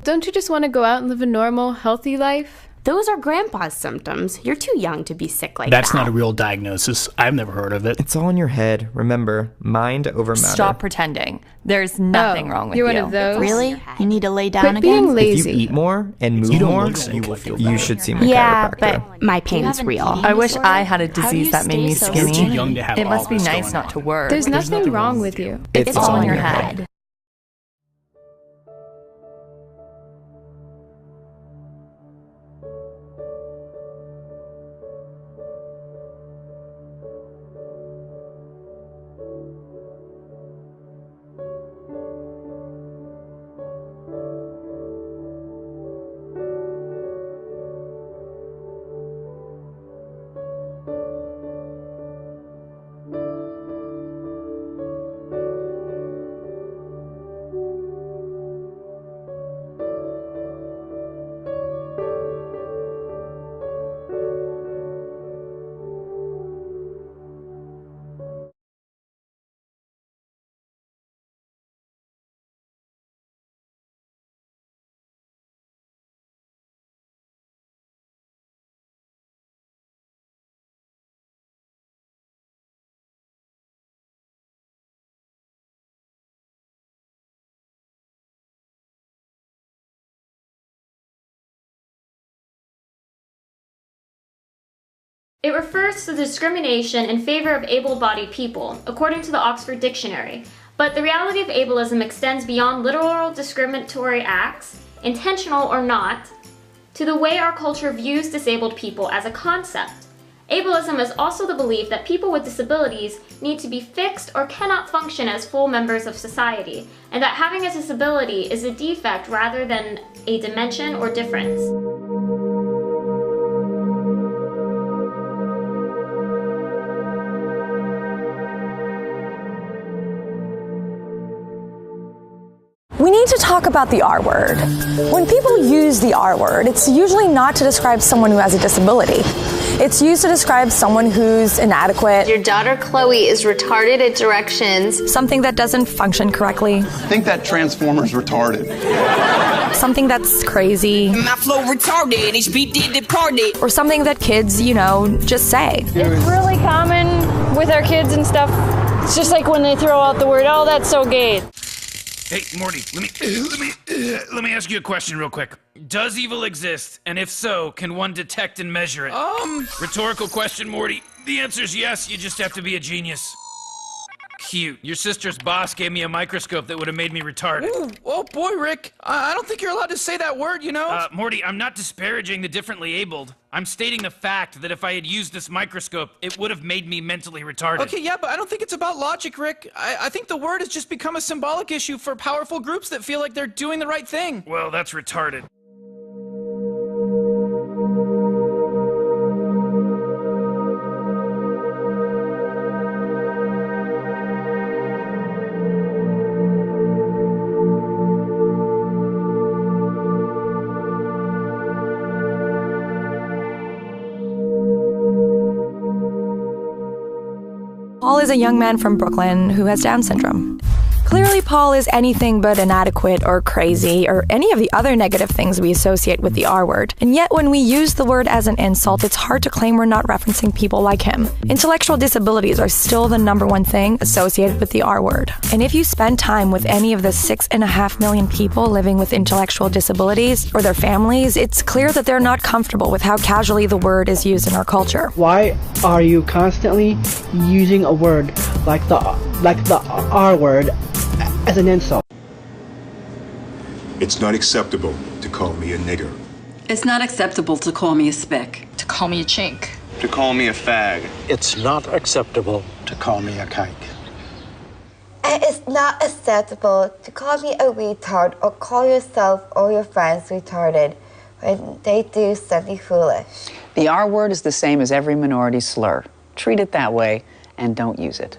Don't you just want to go out and live a normal, healthy life? Those are Grandpa's symptoms. You're too young to be sick like That's that. not a real diagnosis. I've never heard of it. It's all in your head. Remember, mind over matter. Stop pretending. There's nothing wrong with you. You're one of those? Really? You need to lay down Quit again? being lazy. If you eat more and move You don't more, look sick. you should see my Yeah, chiropractor. but my pain's real. I wish I had a disease that made me so skinny. You're too young to have It all must be this nice going not on. to work. There's nothing wrong with you. It's all in your head. It refers to the discrimination in favor of able-bodied people, according to the Oxford Dictionary. But the reality of ableism extends beyond literal discriminatory acts, intentional or not, to the way our culture views disabled people as a concept. Ableism is also the belief that people with disabilities need to be fixed or cannot function as full members of society, and that having a disability is a defect rather than a dimension or difference. We need to talk about the R word. When people use the R word, it's usually not to describe someone who has a disability. It's used to describe someone who's inadequate. Your daughter Chloe is retarded at directions. Something that doesn't function correctly. I think that transformer's retarded. Something that's crazy. My flow retarded, HB did the party. Or something that kids, just say. It's really common with our kids and stuff. It's just like when they throw out the word, "Oh, that's so gay." Hey, Morty, let me ask you a question real quick. Does evil exist? And if so, can one detect and measure it? Rhetorical question, Morty. The answer's yes, you just have to be a genius. Cute. Your sister's boss gave me a microscope that would have made me retarded. Ooh, oh boy, Rick. I don't think you're allowed to say that word, Morty, I'm not disparaging the differently abled. I'm stating the fact that if I had used this microscope, it would have made me mentally retarded. Okay, yeah, but I don't think it's about logic, Rick. I think the word has just become a symbolic issue for powerful groups that feel like they're doing the right thing. Well, that's retarded. Paul is a young man from Brooklyn who has Down syndrome. Clearly, Paul is anything but inadequate or crazy or any of the other negative things we associate with the R word. And yet, when we use the word as an insult, it's hard to claim we're not referencing people like him. Intellectual disabilities are still the #1 thing associated with the R word. And if you spend time with any of the 6.5 million people living with intellectual disabilities or their families, it's clear that they're not comfortable with how casually the word is used in our culture. Why are you constantly using a word like the R word as an insult? It's not acceptable to call me a nigger. It's not acceptable to call me a spick. To call me a chink. To call me a fag. It's not acceptable to call me a kike. And it's not acceptable to call me a retard or call yourself or your friends retarded when they do something foolish. The R word is the same as every minority slur. Treat it that way and don't use it.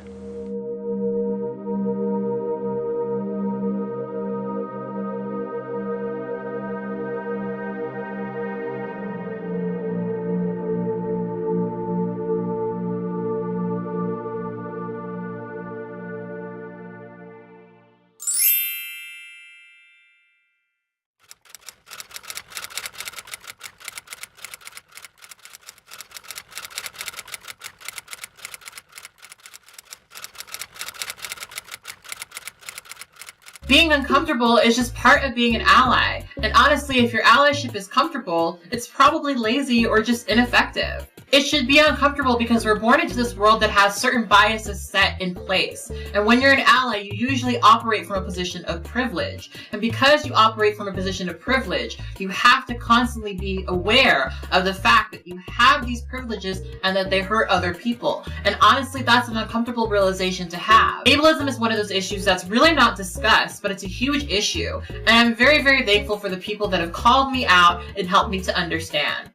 Being uncomfortable is just part of being an ally. And honestly, if your allyship is comfortable, it's probably lazy or just ineffective. It should be uncomfortable because we're born into this world that has certain biases set in place. And when you're an ally, you usually operate from a position of privilege. And because you operate from a position of privilege, you have to constantly be aware of the fact that you have these privileges and that they hurt other people. And honestly, that's an uncomfortable realization to have. Ableism is one of those issues that's really not discussed, but it's a huge issue. And I'm very, very thankful for the people that have called me out and helped me to understand.